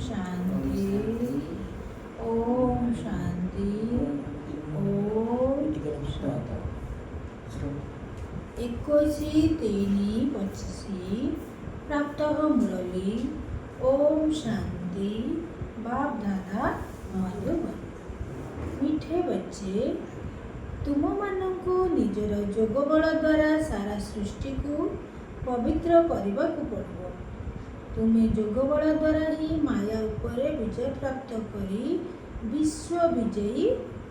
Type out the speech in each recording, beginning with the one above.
शांति ओम शांति ओम शांति 21/3/25 प्राप्तः मुरली ओम शांति बाप दादा मधुबन। मीठे बच्चे तुम मानू निजर जोग बल द्वारा सारा सृष्टि को पवित्र करने को पड़ो। तुम्हें जोग बल द्वारा ही माया उपरे विजय प्राप्त करी विश्व विजयी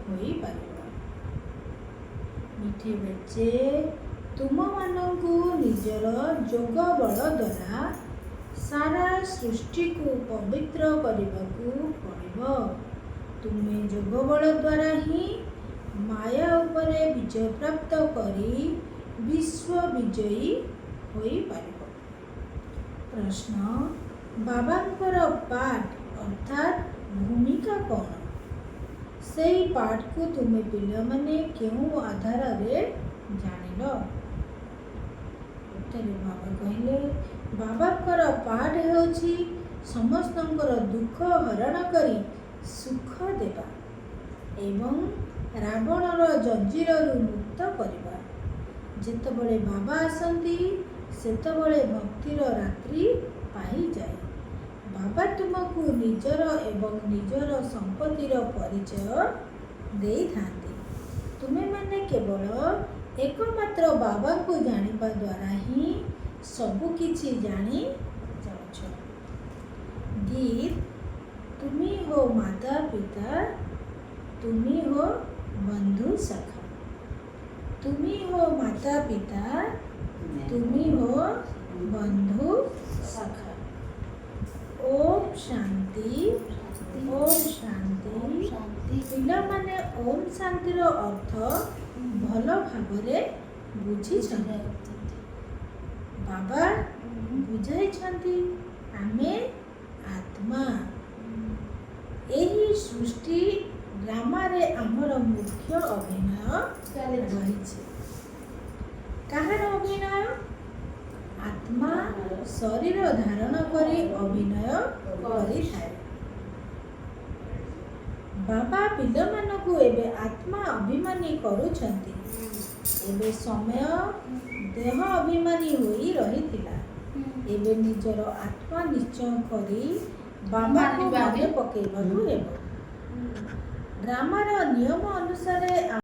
होई पारिबो। मीठे बच्चे तुम मानू निजर जोग बल द्वारा सारा सृष्टि को पवित्र करने को पड़ो। तुम्हें जोग बल द्वारा ही माया उपरे विजय प्राप्त करी विश्व विजयी होई पारिबो। प्रश्न बाबांकर पाठ अर्थात भूमिका कौन? से पाठ को तुम्हें पिला माने क्यों आधार रे जानिल? उत्तर बाबा कहले बाबांकर पाठ हेउछि समस्तंकर दुख हरण करी सुख देवा एवं रावणर जंजीररू मुक्त करवा। जेतबळे बाबा आसंती सेतबळे भक्तिर रात्रि पाई जाए। बाबा तुमको निजर एवं निजर संपत्तिर परिचय दे थांती। तुम्हें माने केवल एकमात्र बाबा को जानिबा द्वारा ही सबु किछि जानी जाउछ। गीत तुम्ही हो माता पिता तुम्ही हो बंधु सखा। तुम्ही हो माता पिता तुम्ही हो बंधु सखा। ओम शांति ओम शांति। पिला माने ओम शांतिर अर्थ भल भावरे बुझी छथि। बाबा बुझाई छथि आमे आत्मा। एही सृष्टि ड्रामा रे आमर मुख्य अभिनय रही। कहार अभिनय? आत्मा शरीर धारण करी अभिनय करी थाए। बाबा पिला मानकु एबे आत्मा अभिमानी करूछंती। एबे समय देह अभिमानी होई रहिथिला। एबे निजर आत्मा निश्चय करी बाबा को मने पकेइबाकु हेबो। ड्रामार नियम अनुसार